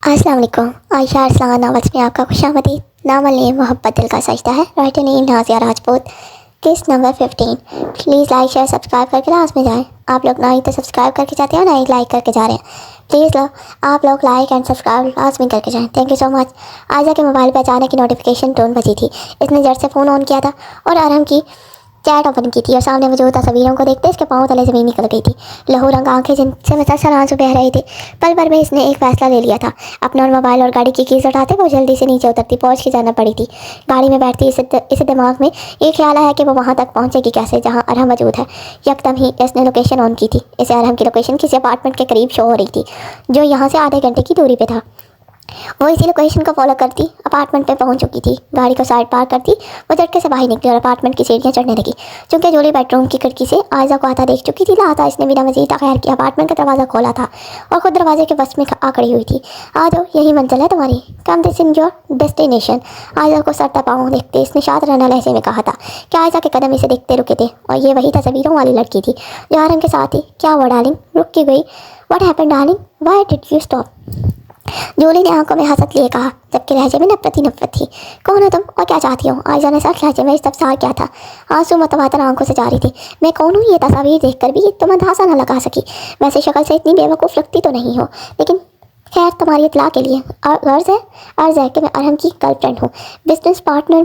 अस्सलाम वालेकुम। आयशा अरसलान नावल्स में आपका खुशामदीद। नावल नेम मोहब्बत दिल का सजदा है। Writer name Nazia Rajput. Case number 15। Please like share subscribe करके लास्ट में जाएं। आप लोग ना ही तो सब्सक्राइब करके जाते हैं ना ही लाइक करके जा रहे हैं। प्लीज़ आप लोग लाइक एंड सब्सक्राइब लास्ट में करके जाएं। Thank you so much. Ayesha के मोबाइल पर अचानक की नोटिफिकेशन टोन बजी थी। इसने जट से फ़ोन ऑन किया था और अरहम की चैट ओपन की थी और सामने मौजूद तस्वीरों को देखते इसके पाँव तले ज़मीन निकल गई थी। लहू रंग आंखें जिनसे मुसलसल आंसू बह रहे थे। पल भर में इसने एक फैसला ले लिया था। अपना और मोबाइल और गाड़ी की कीज उठाते वो जल्दी से नीचे उतरती पहुँच की जाना पड़ी थी। गाड़ी में बैठती इसे दिमाग में ये ख्याल आया कि वो वहाँ तक पहुँचेगी कैसे जहाँ अरहम मौजूद है। यकदम ही इसने लोकेशन ऑन की थी। इसे अरहम की लोकेशन किसी अपार्टमेंट के करीब शो हो रही थी जो यहाँ से आधे घंटे की दूरी पर था। वो इसी लोकेशन को फॉलो करती अपार्टमेंट पे पहुंच चुकी थी। गाड़ी को साइड पार करती वो झटके से बाहर निकली और अपार्टमेंट की सीढ़ियां चढ़ने लगी। चूंकि जूली बेडरूम की खिड़की से आयशा को आता देख चुकी थी, लिहाजा इसने बिना मजीद खैर के अपार्टमेंट का दरवाज़ा खोला था और खुद दरवाजे के बस में आ खड़ी हुई थी। आ जाओ, यही मंजिल है तुम्हारी। Come this in your destination. Ayesha को सर टपाओं देखते इसने शादराना लहजे में कहा था कि आयशा के कदम इसे देखते रुके थे और ये वही तस्वीरों वाली लड़की थी जो आरम के साथ थी। क्या हुआ डार्लिंग, रुक क्यों गई? What happened darling, why did you stop? Julie ने आंखों में हंसत लिए कहा, जबकि लहजे में नफरत ही नफरत थी। कौन हो तुम और क्या चाहती हो? आयशा ने सख्त लहजे में इस्तफसार किया था। आंसू मतवातर आंखों से जारी थी। मैं कौन हूँ ये तस्वीर देखकर भी तुम अंदाजा न लगा सकी। वैसे शक्ल से इतनी बेवकूफ़ लगती तो नहीं हो, लेकिन खैर तुम्हारी इतला के लिए अर्ज़ है कि मैं अरहम की गर्लफ्रेंड हूँ, बिजनेस पार्टनर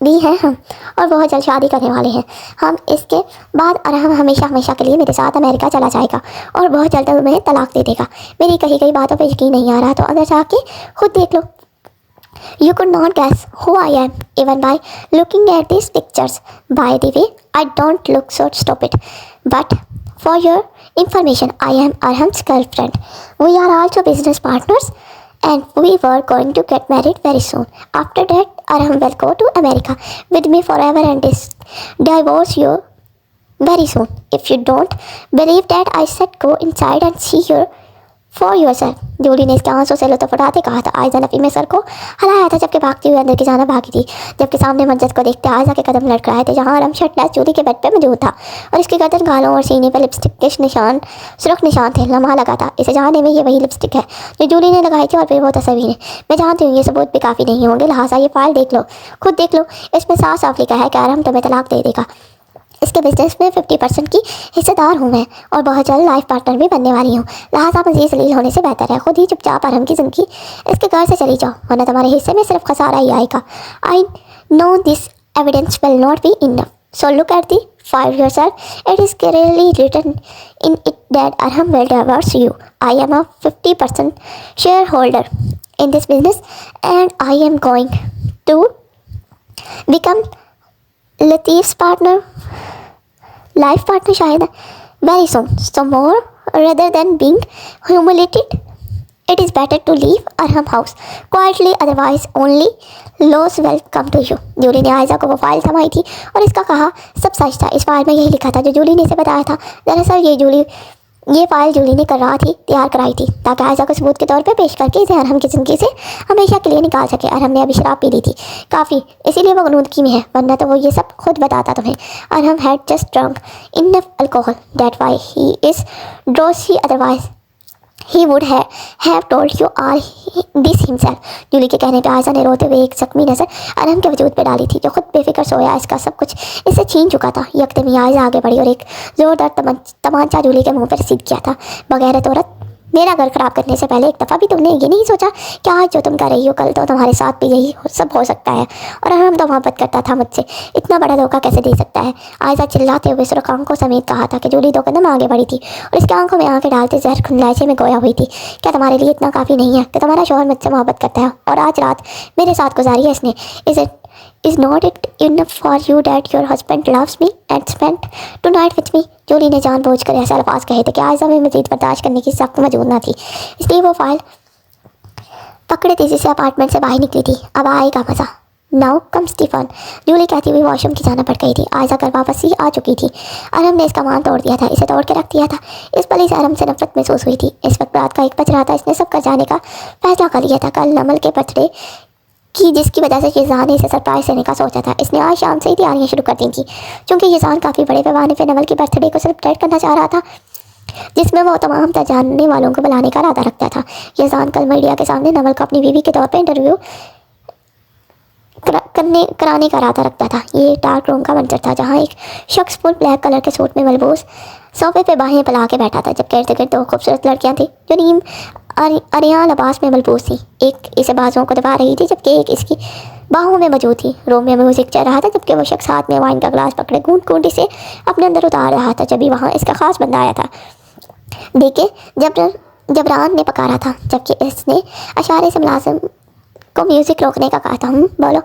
भी हैं हम, और बहुत जल्द शादी करने वाले हैं हम। इसके बाद अरहम हमेशा हमेशा के लिए मेरे साथ अमेरिका चला जाएगा और बहुत जल्द तुम्हें तलाक दे देगा। मेरी कही गई बातों पे यकीन नहीं आ रहा तो अंदर जाके खुद देख लो। You could not guess who I am even by looking at these pictures. By the way, I don't look so stupid. But for your information, I am Arham's girlfriend. We are also business partners and we were going to get married very soon. After that, Arham will go to America with me forever and divorce you very soon. If you don't believe that, I said go inside and see for yourself. Jully ने इसके आंसू से लुत्फ उठाते कहा था। आयशा नफी में sir को हलाया था जबकि भागती हुई अंदर की जाना भागी थी। जबकि सामने मंजर को देखते आयशा के कदम लड़खड़ाए थे जहाँ आरम शर्टलेस जूली के बेड पे मौजूद था और इसकी गर्दन, गालों और सीने पर लिपस्टिक के निशान, सुर्ख निशान थे। लम्हा लगा था इसे जानने में ये वही लिपस्टिक है जो जूली ने लगाई थी और फिर वो तस्वीरें। मैं जानती हूँ ये सबूत भी काफ़ी नहीं होंगे, लिहाजा ये फाइल देख लो, खुद देख लो। इसमें साफ साफ लिखा है कि आरम तुम्हें तलाक दे देगा। इसके बिजनेस में 50% की हिस्सेदार हूँ मैं और बहुत जल्द लाइफ पार्टनर भी बनने वाली हूँ। लिहाजा मज़ीद जलील होने से बेहतर है खुद ही चुपचाप अरहम की ज़िंदगी इसके घर से चली जाओ, वरना तुम्हारे हिस्से में सिर्फ खसारा ही आएगा। I know this evidence will not be enough, so look at the file yourself. It is clearly written in it that Arham will divorce you. I am a 50% shareholder in this business and I am going to become Latif's partner, life partner शायद very soon. So more rather than being humiliated, it is better to leave Arham house quietly, otherwise only loss will come to you. Julie ने आयशा को वो file थमाई थी और इसका कहा सब सच था। इस फाइल में यही लिखा था जो जूली ने इसे बताया था। दरअसल ये फाइल जूली ने कर रहा थी तैयार कराई थी ताकि आयशा को सबूत के तौर पे पेश करके इसे अरहम की ज़िंदगी से हमेशा के लिए निकाल सके। अरहम ने अभी शराब पी ली थी काफ़ी, इसीलिए वो गनूदगी में है, वरना तो वो ये सब खुद बताता तुम्हें। Arham had just drunk enough alcohol that why he is drowsy, otherwise he would have told you all this himself. Julie के कहने पर आयशा ने रोते हुए एक जख्मी नज़र अरहम के वजूद पर डाली थी जो खुद बेफिक्र सोया इसका सब कुछ इससे छीन चुका था। यकदम ही आयशा आगे बढ़ी और एक ज़ोरदार तमाचा जूली के मुंह पर रसीद किया था। बगैरत औरत, मेरा घर ख़राब करने से पहले एक दफ़ा भी तुमने ये नहीं सोचा कि आज जो तुम कर रही हो कल तो तुम्हारे साथ भी यही सब हो सकता है। और अरहम तो मोहब्बत करता था मुझसे, इतना बड़ा धोखा कैसे दे सकता है? आयशा चिल्लाते हुए सुर्ख आंखों समेत कहा था कि जूली 2 कदम आगे बढ़ी थी और इसकी आंखों में आंखें डालते जहर खुंदलाचे में गोया हुई थी। क्या तुम्हारे लिए इतना काफ़ी नहीं है कि तुम्हारा शौहर मुझसे मोहब्बत करता है और आज रात मेरे साथ गुजारी है इसने? Is not it enough for you that your husband loves me and spent tonight with me? Jully ने जानबूझकर ऐसे अल्फाज कहे थे कि आयशा में मजीद बर्दाश्त करने की सख्त मौजूद न थी, इसलिए वो फाइल पकड़े तेजी से अपार्टमेंट से बाहर निकली थी। अब आएगा मज़ा। नाउ कम स्टीफन, जूली कहती हुई वॉशरूम की जाना पड़ गई थी। आयशा घर वापस ही आ चुकी थी। अरहम ने इसका मान तोड़ दिया था, इसे तोड़ के रख दिया था। इस पल से अरहम से नफरत महसूस हुई थी। इस वक्त रात का 1 बज रहा था। इसने सब कर जाने का फैसला कर लिया था। कल नमल के बर्थडे की जिसकी वजह से यज़ान ने इसे सरप्राइज़ देने का सोचा था। इसने आज शाम से ही तैयारियां शुरू कर दी थी। चूँकि यज़ान काफ़ी बड़े पैमाने पर नवल की बर्थडे को सेलिब्रेट करना चाह रहा था, जिसमें वो तमाम जानने वालों को बुलाने का इरादा रखता था। यज़ान कल मीडिया के सामने नवल को अपनी बीवी के तौर पर इंटरव्यू कराने का इरादा रखता था। ये डार्क रूम का मंजर था जहाँ एक शख्स फुल ब्लैक कलर के सूट में मलबूस सोफे पे बाहें फैला के बैठा था, जबकि इर्द गिर्द दो खूबसूरत लड़कियां थी जो नीम अरियां लिबास में मलबूस थी। एक इसे बाजुओं को दबा रही थी जबकि एक इसकी बाहों में मौजूद थी। रूम में म्यूजिक चल रहा था जबकि वो शख्स हाथ में वाइन का ग्लास पकड़े गूंद गूंद इसे अपने अंदर उतार रहा था। जब भी वहाँ इसका खास बंदा आया था, देखे जबरान ने पकारा था, जबकि इसने इशारे से मुलाजिम को म्यूज़िक रोकने का कहा था। बोलो।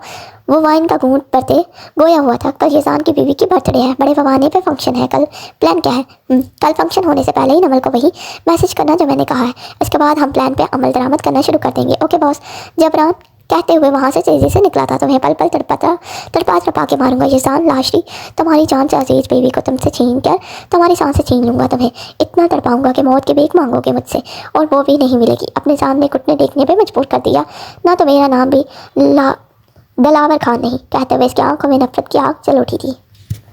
वो वाइन का घूंट भरते गोया हुआ था। कल यज़ान की बीवी की बर्थडे है, बड़े पैमाने पे फंक्शन है। कल प्लान क्या है? कल फंक्शन होने से पहले ही नवल को वही मैसेज करना जो मैंने कहा है। इसके बाद हम प्लान पे अमल दरामद करना शुरू कर देंगे। Okay boss. जबरान कहते हुए वहाँ से तेज़ी से निकला था। तुम्हें पल पल तड़पा के मारूंगा यज़ान लाशरी, तुम्हारी जान से अजीज़ बीवी को तुमसे छीन कर तुम्हारी सांसें छीन लूँगा। तुम्हें इतना तड़पाऊंगा कि मौत की भीख मांगोगे मुझसे, और वो भी नहीं मिलेगी। अपने सामने घुटने देखने पे मजबूर कर दिया ना, तो मेरा नाम भी दिलावर खान नहीं। कहते हुए इसकी आंखों में नफरत की आग जल उठी थी।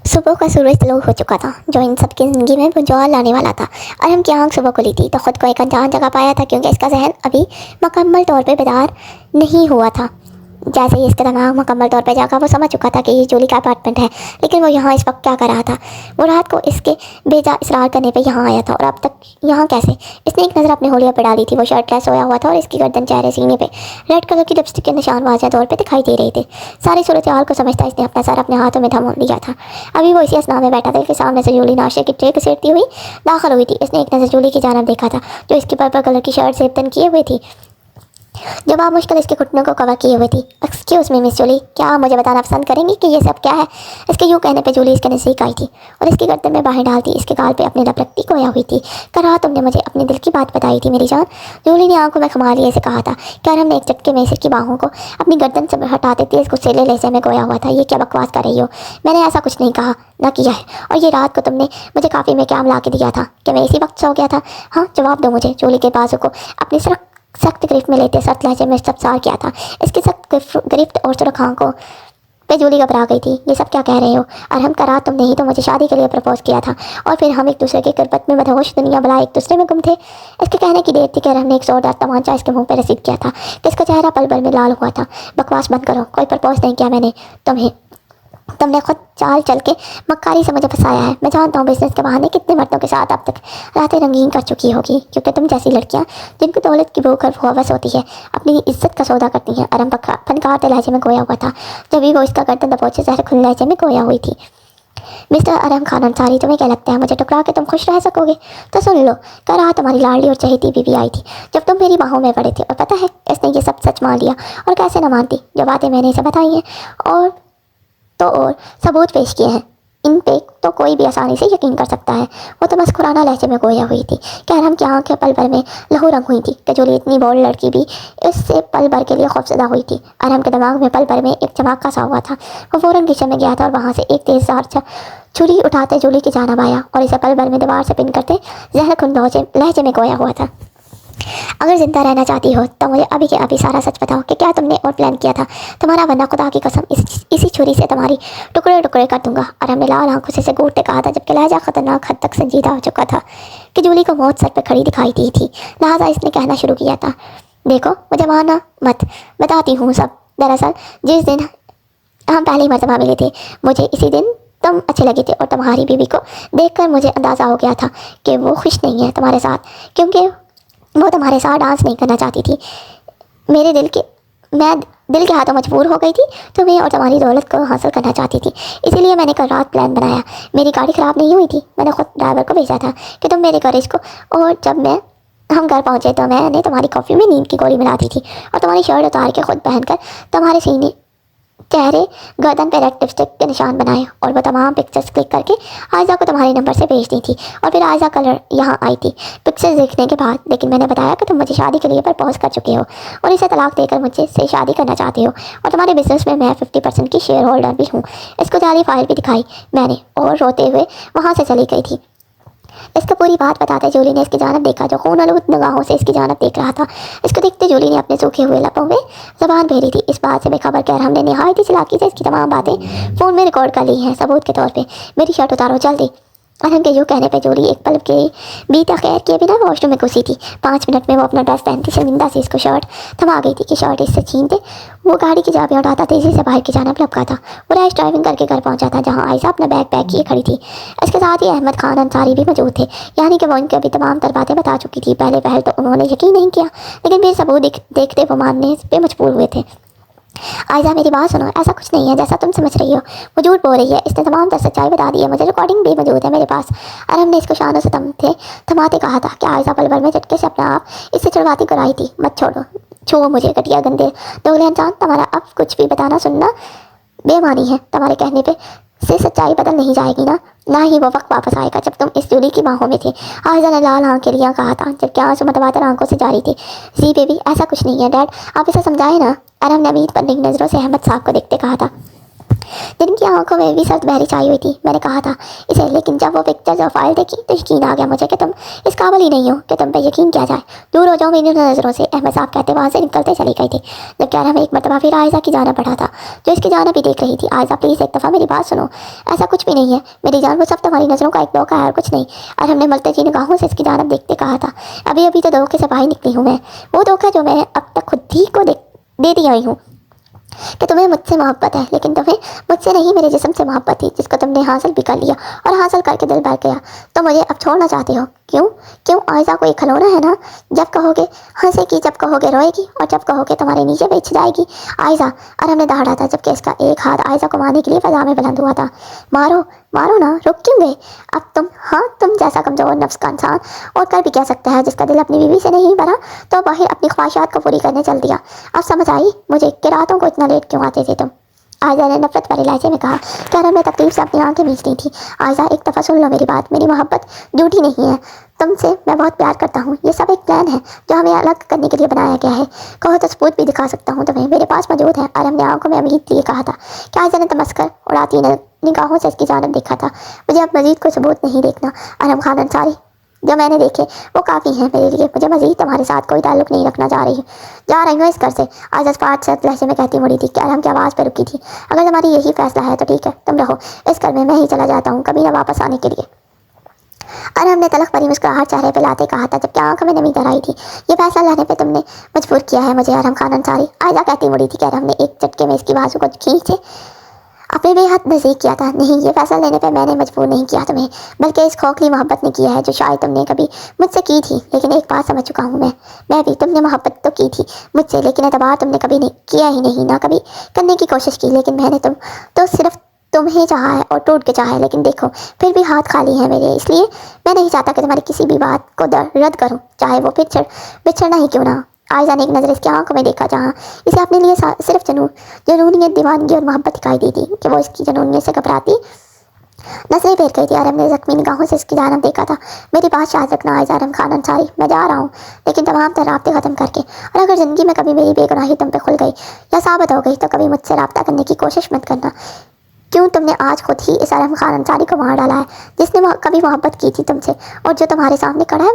सुबह का सूरज तलू हो चुका था, जो इन सब की ज़िंदगी में बुझार लाने वाला था। अरहम की आंख सुबह खुली थी तो ख़ुद को एक अनजान जगह पाया था, क्योंकि इसका जहन अभी मुकम्मल तौर पे बेदार नहीं हुआ था। जैसे ही इसका दिमाग मुकम्मल तौर पे जागा, वो समझ चुका था कि ये जूली का अपार्टमेंट है, लेकिन वो यहाँ इस वक्त क्या कर रहा था? वो रात को इसके बेजा इसरार करने पे यहाँ आया था, और अब तक यहाँ कैसे? इसने एक नज़र अपने होलिया पे डाली थी। वो शर्टलेस सोया हुआ था और इसकी गर्दन, चेहरे, सीने पे रेड कलर की लिपस्टिक के निशान वाज़ेह तौर पे दिखाई दे रहे थे। सारी सूरत हाल को समझता इसने अपना सर अपने हाथों में थमा लिया था। अभी वो इसी असना में बैठा था कि सामने से जूली नाश्ते की ट्रे घसीटती हुई दाखिल हुई थी। इसने एक नज़र जूली की जानब देखा था, जो इसकी पर्पल कलर की शर्ट से तन किए हुए थी, जवाब मुश्किल इसके घुटनों को कवर किए हुए थी। एक्सक्यूज़ मी मिस जूली, क्या आप मुझे बताना पसंद करेंगी कि ये सब क्या है? इसके यूँ कहने पे जूली इसके नज़दीक आई थी और इसकी गर्दन में बाहें डालती इसके गाल पे अपनी लपकती खोया हुई थी। कहा तुमने मुझे अपने दिल की बात बताई थी मेरी जान। जूली ने आंखों में खमा लिए से कहा था। क्या हमने एक झटके में इसकी बाहों को अपनी गर्दन से हटाते तेज गुस्सेले लहजे में गोया हुआ था। ये क्या बकवास कर रही हो? मैंने ऐसा कुछ नहीं कहा, ना किया है। और ये रात को तुमने मुझे काफ़ी में क्या ला के दिया था कि मैं इसी वक्त सो गया था? हाँ जवाब दो मुझे। जूली के बाजू को अपनी सख्त गिरफ्त में लेते सख्त लहजे में सबसार किया था। इसकी सख्त गिरफ्त और सुरख आंखों पे जूली घबरा गई थी। ये सब क्या कह रहे हो? अरहम का रात तुमने ही तो मुझे शादी के लिए प्रपोज किया था, और फिर हम एक दूसरे की कुर्बत में मदहोश दुनिया भला एक दूसरे में गुम थे। इसके कहने की देर थी कि अरहम ने एक जोरदार तमांचा इसके मुंह पे रसीद किया था कि इसका चेहरा पल भर में लाल हुआ था। बकवास बंद करो, कोई प्रपोज नहीं किया मैंने तुम्हें। तुमने खुद चाल चल के मक्कारी से मुझे फंसाया है। मैं जानता हूँ बिजनेस के बहाने कितने मर्दों के साथ अब तक रातें रंगीन कर चुकी होगी, क्योंकि तुम जैसी लड़कियाँ जिनको दौलत की भूख और हवस होती है अपनी इज्जत का सौदा करती हैं। अरम फनकार लहजे में गोया हुआ था, जब भी वो इसका गर्दन दबोचे जहर खुले लहजे में गोया हुई थी। मिस्टर अरहम खान अंसारी, तुम्हें क्या लगता है मुझे टुकरा के तुम खुश रह सकोगे? तो सुन लो, कल रात तुम्हारी लाडली और चहेती बीवी आई थी, जब तुम मेरी बाहों में पड़े थे, और पता है इसने ये सब सच मान लिया। और कैसे न मानती, जो बातें मैंने इसे बताई हैं और सबूत पेश किए हैं, इन पे तो कोई भी आसानी से यकीन कर सकता है। वो तो मस्कुराना लहजे में गोया हुई थी। अरहम की आंखें पल भर में लहू रंग हुई थी कि जूली इतनी बोल्ड लड़की भी इससे पल भर के लिए खौफजदा हुई थी। अरहम के दिमाग में पल भर में एक चमक सा हुआ था। वो फ़ौरन किचन में गया था और वहाँ से एक तेज़ छुरी उठाते जूली की जानब आया और इसे पल भर में दीवार से पिन करते जहर खुन लहजे में गोया हुआ था। अगर जिंदा रहना चाहती हो तो मुझे अभी के अभी सारा सच बताओ कि क्या तुमने और प्लान किया था तुम्हारा, वरना खुदा की कसम इसी छुरी से तुम्हारी टुकड़े टुकड़े कर दूंगा। और हमने लाल आंखों से घूरते कहा था, जबकि लहजा खतरनाक हद तक संजीदा हो चुका था कि जूली को मौत सर पर खड़ी दिखाई दी थी। लिहाजा इसने कहना शुरू किया था, देखो मुझे मारना मत, बताती हूँ सब। दरअसल जिस दिन हम पहली मरतबा मिले थे, मुझे इसी दिन तुम अच्छे लगे थे, और तुम्हारी बीवी को देखकर मुझे अंदाज़ा हो गया था कि वो खुश नहीं है तुम्हारे साथ, क्योंकि वो तुम्हारे साथ डांस नहीं करना चाहती थी। मैं दिल के हाथों मजबूर हो गई थी तुम्हें और तुम्हारी दौलत को हासिल करना चाहती थी। इसीलिए मैंने कल रात प्लान बनाया। मेरी गाड़ी ख़राब नहीं हुई थी, मैंने खुद ड्राइवर को भेजा था कि तुम मेरे गैरेज को, और जब हम घर पहुँचे तो मैंने तुम्हारी कॉफ़ी में नींद की गोली मिला दी थी और तुम्हारी शर्ट उतार के खुद पहनकर तुम्हारे सीने, चेहरे, गर्दन पे रेड लिपस्टिक के निशान बनाए, और वो तमाम पिक्चर्स क्लिक करके आयजा को तुम्हारे नंबर से भेज दी थी। और फिर आयजा कल यहाँ आई थी पिक्चर्स देखने के बाद, लेकिन मैंने बताया कि तुम मुझे शादी के लिए प्रपोज कर चुके हो और इसे तलाक देकर मुझसे से शादी करना चाहते हो, और तुम्हारे बिजनेस में मैं 50% की शेयर होल्डर भी हूँ। इसको जाली फाइल भी दिखाई मैंने, और रोते हुए वहाँ से चली गई थी। इसको पूरी बात बताते जूली ने इसकी जानब देखा, जो खून आलूद निगाहों से इसकी जानब देख रहा था। इसको देखते जूली ने अपने सूखे हुए लपों में ज़बान फेरी थी। इस बात से बेखबर कर हमने नहायत ही चालाकी से इसकी तमाम बातें फ़ोन में रिकॉर्ड कर ली हैं सबूत के तौर पे। मेरी शर्ट उतारो जल्दी। अरहम के यूँ कहने पे जोड़ी एक पल के बीता खैर किए बिना वॉशरूम में घुसी थी। 5 मिनट में वो अपना ड्रेस पहनती शर्मिंदा से इसको शर्ट थमा गई थी कि शर्ट इससे छीन दे। वो गाड़ी की चाबियां उठाता तेजी से बाहर की जानिब लपका था। वो रैश ड्राइविंग करके घर पहुंचा था जहां आयशा अपना बैग पैक किए खड़ी थी। इसके साथ ही अहमद खान अंसारी भी मौजूद थे, यानी कि वो इनके अभी तमाम तर बातें बता चुकी थी। पहले पहल तो उन्होंने यकीन नहीं किया, लेकिन फिर सबूत देखते वो मानने पे मजबूर हुए थे। आयशा मेरी बात सुनो, ऐसा कुछ नहीं है जैसा तुम समझ रही हो। वो झूठ बोल रही है, इसने तमाम तर सच्चाई बता दी है। मुझे रिकॉर्डिंग भी मौजूद है मेरे पास। अरहम ने इसको शानों से थमाते कहा था कि आयशा पल भर में झटके से अपना आप इससे चिड़वाती कराई थी। मत छोड़ो, छुओ मुझे घटिया गंदे दोगले इंसान। तुम्हारा अब कुछ भी बताना सुनना बेमानी है। तुम्हारे कहने पे से सच्चाई बदल नहीं जाएगी ना ही वो वक्त वापस आएगा जब तुम इस जूली की बाहों में थे। आयशा ने लाल आंख के लिए कहा था जबकि आंसू मतवातर आंखों से जारी थी। जी बेबी, ऐसा कुछ नहीं है डैड, आप इसे समझाए ना। अरहम ने उम्मीद पर नजरों से अहमद साहब को देखते कहा था। जिनकी आंखों में भी सर्द बहरी छाई हुई थी। मैंने कहा था इसे, लेकिन जब वो पिक्चर्स और फाइल देखी तो यकीन आ गया मुझे कि तुम इस काबिल ही नहीं हो कि तुम पे यकीन किया जाए। दूर हो जाओ मेरी नज़रों से, अहमद साहब कहते वहाँ से निकलते चली गई थी। जबकि अरहम एक मरतबा फिर आयशा की जाना बढ़ा था, जो इसकी जाना भी देख रही थी। आयशा प्लीज़ एक दफ़ा मेरी बात सुनो, ऐसा कुछ भी नहीं है मेरी जान, वो सब तुम्हारी नज़रों का एक धोखा है और कुछ नहीं। अरहम ने मलते जी निगाहों से इसकी जानब देखते कहा था। अभी अभी तो धोखे से बाहर निकली हूँ मैं, वो धोखा जो मैं अब तक खुद ही को दे दी आई हूँ कि तुम्हें मुझसे मोहब्बत है, लेकिन तुम्हें मुझसे नहीं मेरे जिस्म से मोहब्बत थी जिसको तुमने हासिल भी कर लिया और हासिल करके दिल भर गया। तो मुझे अब छोड़ना चाहते हो? क्यों क्यों? आयशा को एक खिलौना है ना, जब कहोगे हंसेगी, जब कहोगे रोएगी और जब कहोगे तुम्हारे नीचे बिछ जाएगी। आयशा, अरहम ने दहाड़ा था जबकि इसका एक हाथ आयशा को मारने के लिए फजा में बुलंद हुआ था। मारो मारो ना, रुक क्यों गए? अब तुम जैसा कमजोर नफ्स का इंसान और कर भी कह सकता है जिसका दिल अपनी बीवी से नहीं भरा तो बाहर अपनी ख्वाहिशात को पूरी करने चल दिया। अब समझ आई मुझे कि रातों को इतना लेट क्यों आते थे तुम। आयशा ने नफरत भरे लहजे में कहा। क्या मैं तकलीफ से अपनी आंखें मीच दी थी। आयशा, एक दफ़ा सुन लो मेरी बात, मेरी मोहब्बत झूठी नहीं है। तुमसे मैं बहुत प्यार करता हूँ। ये सब एक प्लान है जो हमें अलग करने के लिए बनाया गया है। कहो तो सबूत भी दिखा सकता हूँ तुम्हें, मेरे पास मौजूद है। अरहम ने आंखों में उम्मीद लिए कहा था। क्या आयशा ने तमस्कर उड़ाती निगाहों से इसकी जानब देखा था। मुझे अब मजीद कोई सबूत नहीं देखना अरहम खान अंसारी, जो मैंने देखे वो काफ़ी हैं मेरे लिए। मुझे मजीद तुम्हारे साथ कोई ताल्लुक नहीं रखना जा रही हूँ इस घर से। आज अस्पात से लहजे में कहती मुड़ी थी कि अरहम की आवाज़ पर रुकी थी। अगर तुम्हारी यही फैसला है तो ठीक है, तुम रहो इस घर में, मैं ही चला जाता हूँ कभी ना वापस आने के लिए। अरहम ने तलख भरी मुस्कुराहट चेहरे पे लाते कहा था जबकि आंखों में नमी दर आई थी। ये फैसला लेने पे तुमने मजबूर किया है मुझे अरहम खान अंसारी। आयशा कहती मुड़ी थी कि अरहम ने एक झटके में इसकी बाजू को खींचे अपने बेहद नज़दीक किया था। नहीं, ये फैसला लेने पे मैंने मजबूर नहीं किया तुम्हें, बल्कि इस खोखली मोहब्बत ने किया है जो शायद तुमने कभी मुझसे की थी। लेकिन एक बात समझ चुका हूँ मैं भी। तुमने मोहब्बत तो की थी मुझसे, लेकिन एतबार तुमने कभी नहीं किया ही नहीं, ना कभी करने की कोशिश की। लेकिन मैंने तो सिर्फ तुम्हें चाहा है और टूट के चाहा है। लेकिन देखो फिर भी हाथ खाली है मेरे, इसलिए मैं नहीं चाहता कि तुम्हारी किसी भी बात को रद्द करूँ, चाहे वो बिछड़ना ही क्यों ना हो। आयशा ने एक नज़र इसकी आंखों में देखा जहाँ इसे अपने लिए सिर्फ जनूनियत, दीवानगी और मोहब्बत दिखाई दी थी कि वो इसकी जनूनियत से घबराती नजरें फेर गई थी। अरहम ने जख्मी निगाहों से इसकी जानब देखा था। मेरी बात याद रखना आयशा, अरहम खान अंसारी, मैं जा रहा हूँ लेकिन तमाम तरह राब्ते ख़त्म करके। और अगर ज़िंदगी में कभी मेरी बेगुनाही तुम पे खुल गई या साबित हो गई तो कभी मुझसे रब्ता करने की कोशिश मत करना। क्यों तुमने आज खुद ही इस अरहम खान अंसारी को मार डाला है जिसने कभी मोहब्बत की थी तुमसे, और जो तुम्हारे सामने खड़ा है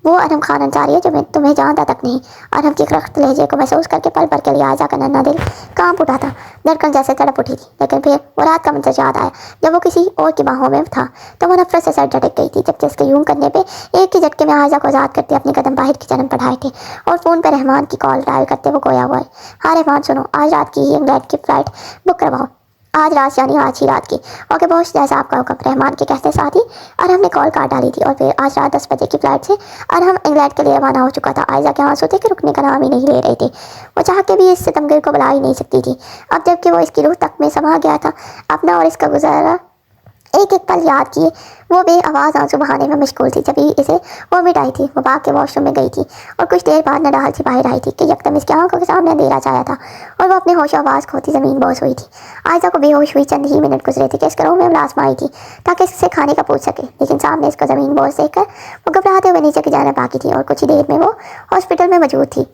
वो अरहम खान अंसारी है जो मैं तुम्हें जानता तक नहीं। अरहम के रख्त लहजे को महसूस करके पल भर के लिए आयशा का नन्हा दिल कांप उठा था, धड़कन जैसे तड़प उठी थी। लेकिन फिर वो रात का मंजर याद आया जब वो किसी और की बाहों में था तो वो नफरत से सर झटक गई थी। जबकि इसके यूं करने पे एक ही झटके में आयशा को आज़ाद करते अपने कदम बाहर की जन्म बढ़ाए थे और फ़ोन पर रहमान की कॉल डायल करते वो गोया हुआ है। हाँ रहमान सुनो, आज रात की ही इंग्लैंड की फ़्लाइट बुक करवाओ। आज रात यानी आज ही रात की। ओके बॉस, जैसा आपका हुक्म। रहमान के कहते साथ ही अरहम ने कॉल काट डाली थी और फिर आज रात 10 बजे की फ्लाइट से अरहम इंग्लैंड के लिए रवाना हो चुका था। आयशा के आंसू थे कि रुकने का नाम ही नहीं ले रहे थे। वो चाह के भी इस सितमगर को बुला ही नहीं सकती थी। अब जबकि वो इसकी रूह तक में समा गया था, अपना और इसका गुजारा एक एक पल याद किए वो बेआवाज़ आंसू बहाने में मशगूल थी। जब इसे वोमिट आई थी वो भाग के वॉशरूम में गई थी और कुछ देर बाद नडाल से बाहर आई थी कि यकदम इसकी आंखों के सामने अंधेरा छाया था और वो अपने होश आवाज़ खोती ज़मीन बोस हुई थी। आयशा को बेहोश हुई चंद ही मिनट गुजरे थे कि इसके रूम में मुलाजमा आई थी ताकि इससे खाने का पूछ सके, लेकिन सामने इसको ज़मीन बोस देखकर वो घबराते हुए नीचे की जाने बाकी थी और कुछ ही देर में वो हॉस्पिटल में मौजूद थी।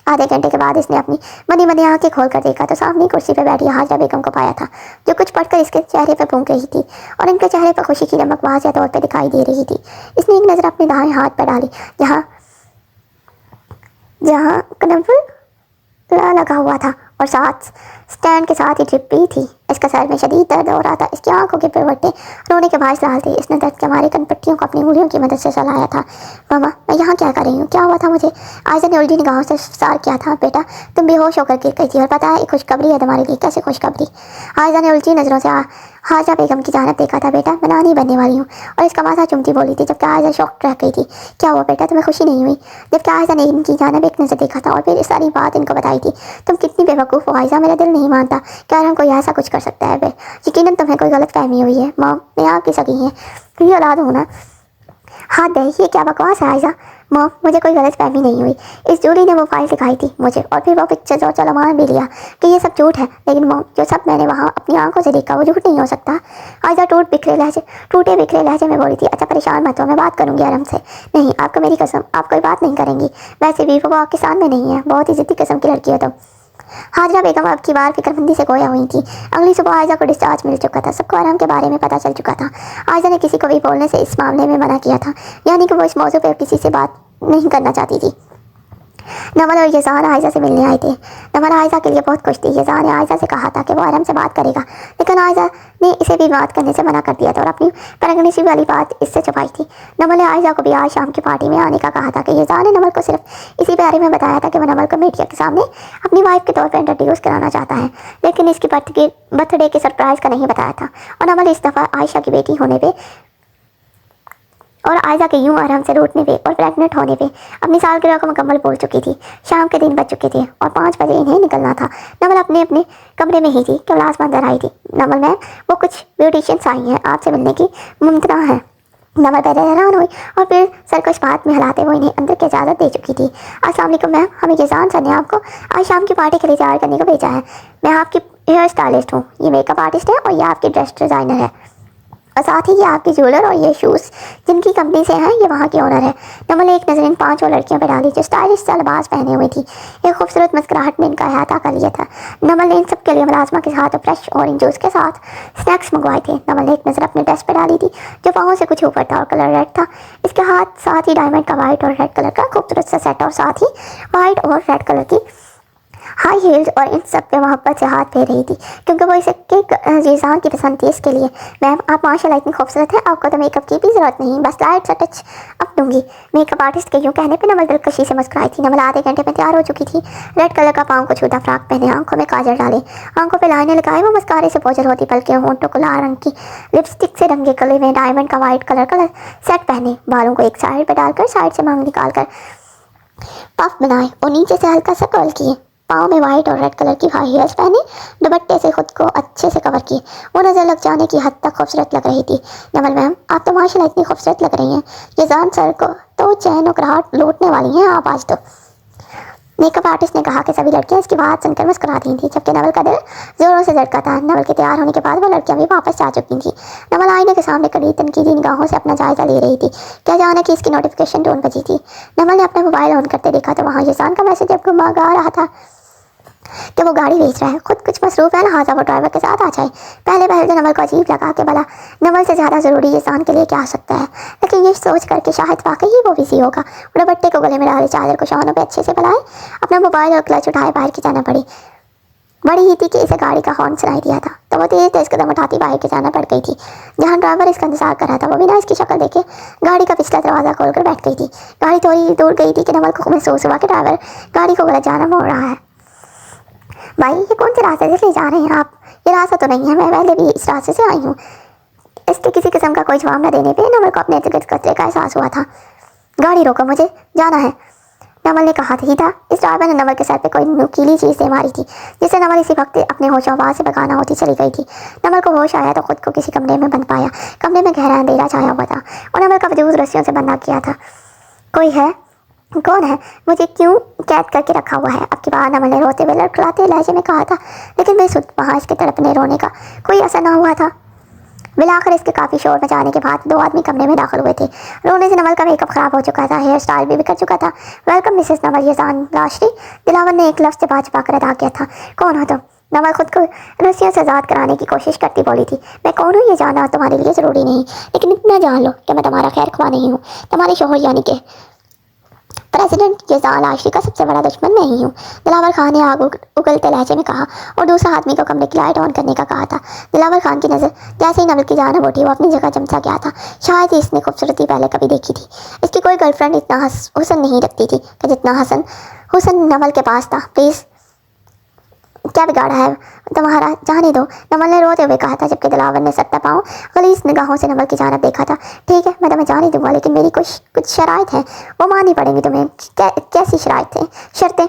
आधे घंटे के बाद इसने अपनी मनी आंखें खोल कर देखा तो सामने कुर्सी पर बैठी हाजरा बेगम को पाया था, जो कुछ पढ़कर इसके चेहरे पर फूंक रही थी और इनके चेहरे पर खुशी की नमक वाज़ेह तौर पर दिखाई दे रही थी। इसने एक नज़र अपने दाएं हाथ पर डाली जहाँ कनफुल लगा हुआ था और साथ स्टैंड के साथ ही ड्रिप भी थी। इसका सर में शदीद दर्द हो रहा था। इसकी आंखों के पिरवट्टे रोने के बायस लाल थे। इसने दर्द के मारे कनपट्टियों को अपनी उंगलियों की मदद से चलाया था। मामा, मैं यहाँ क्या कर रही हूँ? क्या हुआ था मुझे? आयशा ने उल्टी निगाहों से सवाल किया था। बेटा, तुम बेहोश होकर गिर गई थी और पता है एक खुशखबरी है तुम्हारे लिए। कैसे खुशखबरी? आयशा ने उल्टी नजरों से हाजा बेगम की जानब देखा था। बेटा, मैं नानी बनने वाली हूँ। और इसका माथा चुमती बोली थी, जबकि आयशा शॉक रह गई थी। क्या हुआ बेटा, तुम्हें खुशी नहीं हुई? जबकि आयशा ने इनकी जानब एक नजर देखा था और फिर सारी बात इनको बताई थी। तुम कितनी बेवकूफ़ हो आयशा, मेरा दिल नहीं मानता कि हम कोई ऐसा कुछ कर सकता है। यकीनन तुम्हें कोई गलत फहमी हुई है। मॉम, मैं आपकी सगी है, तुम औलाद हो ना? हाथ दे, ये क्या बकवास है आयशा? मॉम, मुझे कोई गलत फहमी नहीं हुई। इस जूली ने वो फाइल दिखाई थी मुझे और फिर वो पिक्चर्स और चलो मान भी लिया कि ये सब झूठ है। लेकिन मॉम, जो सब मैंने वहाँ अपनी आंखों से देखा वो झूठ नहीं हो सकता। आयशा टूटे बिखरे लहजे में बोली थी। अच्छा परेशान मत हो, मैं बात करूँगी आराम से। नहीं, आपको मेरी कसम, आप कोई बात नहीं करेंगी। वैसे भी वो पाकिस्तान में नहीं है, बहुत ही जिद्दी किस्म की लड़की हो तुम। हाजरा बेगम अब की बार फिक्रमंदी से गोया हुई थी। अगली सुबह आयशा को डिस्चार्ज मिल चुका था। सबको आराम के बारे में पता चल चुका था। आयशा ने किसी को भी बोलने से इस मामले में मना किया था, यानी कि वो इस मौजू पर किसी से बात नहीं करना चाहती थी। नमल और यज़ान आयशा से मिलने आए थे। नमल आयशा के लिए बहुत खुश थी। यज़ान ने आयशा से कहा था कि वो आराम से बात करेगा, लेकिन आयशा ने इसे भी बात करने से मना कर दिया था और अपनी प्रेगनेंसी वाली बात इससे छुपाई थी। नमल ने आयशा को भी आज शाम की पार्टी में आने का कहा था कि यज़ान ने नमल को सिर्फ इसी बारे में बताया था कि वह नमल को मीडिया के सामने अपनी वाइफ के तौर पर इंट्रोड्यूस कराना चाहता है, लेकिन इसकी बर्थडे के सरप्राइज़ का नहीं बताया था। और नमल इस दफ़ा आयशा की बेटी होने पर और आयशा के यूं आराम से रूठने पे और प्रेग्नेंट होने पे अपनी सालगिरह को मुकम्मल बोल चुकी थी। शाम के 3 बज चुके थे और 5 बजे इन्हें निकलना था। नमल अपने कमरे में ही थी कि आवाज़ अंदर आई थी। नमल मैम, वो कुछ ब्यूटिशियंस आई हैं, आपसे मिलने की मुमकिन है। नमल पहले हैरान हुई और फिर सर को इस बात में हिलाते हुए इन्हें अंदर की इजाज़त दे चुकी थी। अस्सलाम वालेकुम मैम, हमें यज़ान सर ने आपको आज शाम की पार्टी के लिए तैयार करने को भेजा है। मैं आपकी हेयर स्टाइलिस्ट हूँ, ये मेकअप आर्टिस्ट है और ये आपकी ड्रेस डिज़ाइनर है, और साथ ही ये आपकी ज्वेलर और ये शूज़ जिनकी कंपनी से हैं ये वहाँ की ओनर है। नमल ने एक नज़र इन 5 लड़कियों पर डाली जो स्टाइलिश लिबास पहने हुई थी। एक खूबसूरत मुस्कुराहट में इनका अहाता कर लिया था। नमल ने इन सब के लिए मुलाजमा के साथ फ्रेश ऑरेंज जूस के साथ स्नैक्स मंगवाए थे। नमल ने एक नज़र अपने ड्रेस पर डाली थी जो पाँव से कुछ ऊपर था और कलर रेड था। इसके हाथ साथ ही डायमंड का वाइट और रेड कलर का खूबसूरत सा सेट और साथ ही वाइट और रेड कलर की हाई हील्स और इन सब पे मोहब्बत से हाथ फेर रही थी क्योंकि वो इसे यज़ान की पसंद थी। इसके लिए मैम, आप माशाल्लाह इतनी खूबसूरत है, आपको तो मेकअप की भी ज़रूरत नहीं, बस लाइट सा टच अप दूंगी। मेकअप आर्टिस्ट के यूँ कहने पे नमल दिलकशी से मुस्कुराई थी। नमल आधे घंटे में तैयार हो चुकी थी। रेड कलर का पाँव को छूता फ्रॉक पहने, आंखों में काजल डाले, आंखों पर लाइनें लगाए, वो मस्कारे से पोजर होती, बल्कि होंठों को लाल रंग की लिपस्टिक से रंगे गले में डायमंड का वाइट कलर का सेट पहने, बालों को एक साइड पर डालकर साइड से मांग निकाल कर पफ बनाए और नीचे से हल्का सा कर्ल किए। पाँव में वाइट और रेड कलर की हाई हील्स पहने, दुपट्टे से खुद को अच्छे से कवर किए। वो नज़र लग जाने की हद तक खूबसूरत लग रही थी। नमल मैम, आप तो माशाल्लाह इतनी खूबसूरत लग रही हैं। यज़ान सर को तो चैन और कराहट लूटने वाली हैं आप आज तो। मेकअप आर्टिस्ट ने कहा कि सभी लड़कियां इसकी बात सुनकर मुस्कुरा रही थी, जबकि नवल का दिल जोरों से धड़का था। नवल के तैयार होने के बाद वो लड़कियां भी वापस जा चुकी थी। नवल आईने के सामने कड़ी तनकीदी निगाहों से अपना जायजा ले रही थी। क्या जाना कि इसकी नोटिफिकेशन टोन बजी थी। नवल ने अपना मोबाइल ऑन करते देखा तो वहाँ यज़ान का मैसेज जब घुमा रहा था कि वो गाड़ी बेच रहा है, खुद कुछ मसरूफ़ है, लिहाजा वो ड्राइवर के साथ आ जाए। पहले तो नवल को अजीब लगा कि भला नवल से ज़्यादा ज़रूरी यज़ान के लिए क्या आ सकता है, लेकिन ये सोच करके शायद वाकई ही वो बिजी होगा। दुपट्टे को गले में डाले, चादर को शानों पे अच्छे से फैलाए, अपना मोबाइल और क्लच उठाए बाहर की जाना पड़ी। बड़ी ही थी कि इसे गाड़ी का हॉर्न सुनाई दिया था तो वो तेज़ कदम उठाती बाहर की जाना पड़ गई थी। जहाँ ड्राइवर इसका इंतजार कर रहा था वो बिना इसकी शक्ल देखे गाड़ी का पिछला दरवाज़ा खोलकर बैठ गई थी। गाड़ी थोड़ी दूर गई थी कि नवल को महसूस हुआ कि ड्राइवर गाड़ी को गलत जाना मोड़ रहा है। भाई, ये कौन से रास्ते से ले जा रहे हैं आप? ये रास्ता तो नहीं है, मैं पहले भी इस रास्ते से आई हूँ। इसके किसी किस्म का कोई जवाब न देने पे नमल को अपने खतरे का एहसास हुआ था। गाड़ी रोको, मुझे जाना है, नमल ने कहा था। इस ड्राइवर ने नमल के सर पे कोई नुकीली चीज़ से मारी थी जिससे नमल इसी वक्त अपने होश आवाज़ से भगाना होती चली गई थी। नमल को होश आया तो खुद को किसी कमरे में बंद पाया। कमरे में गहरा अंधेरा छाया हुआ था और नमल का वजूद रस्सियों से बंधा किया था। कोई है? कौन है? मुझे क्यों कैद करके रखा हुआ है? अब की बार नमल ने रोते हुए लड़खड़ाते लहजे में कहा था, लेकिन बेसुध वहाँ इसके तड़पने रोने का कोई असर न हुआ था। बिलाकर इसके काफ़ी शोर मचाने के बाद 2 आदमी कमरे में दाखिल हुए थे। रोने से नवल का मेकअप ख़राब हो चुका था, हेयर स्टाइल भी बिखर चुका था। वेलकम मिसेस नवल, यज़ान लाशरी, दिलावर ने एक लफ्ज़ से छुपा कर अदा किया था। कौन हो तुम? नवल खुद को रस्सियों से आज़ाद कराने की कोशिश करती बोली थी। मैं कौन हूँ ये जानना तुम्हारे लिए ज़रूरी नहीं, लेकिन इतना जान लो कि मैं तुम्हारा खैर ख्वाह नहीं हूँ। तुम्हारे शोहर यानी कि प्रेसिडेंट यज़ान आशरी का सबसे बड़ा दुश्मन मैं ही हूँ, दिलावर खान ने आग उगलते लहजे में कहा और दूसरा आदमी को कमरे की लाइट ऑन करने का कहा था। दिलावर खान की नज़र जैसे ही नवल की जानिब उठी वो अपनी जगह जमसा गया था। शायद ही इसने खूबसूरती पहले कभी देखी थी। इसकी कोई गर्लफ्रेंड इतना हुस्न नहीं रखती थी कि जितना हुस्न नवल के पास था। प्लीज़ क्या बिगाड़ा है तुम्हारा, जाने दो, नवल ने रोते हुए कहा था, जबकि दिलावर ने सत्ता पाँव गलीज़ निगाहों से नवल की जानिब देखा था। ठीक है, मैं तुम्हें जाने दूंगा, लेकिन मेरी कुछ शराइत हैं, वो माननी पड़ेंगी तुम्हें। कैसी शर्तें?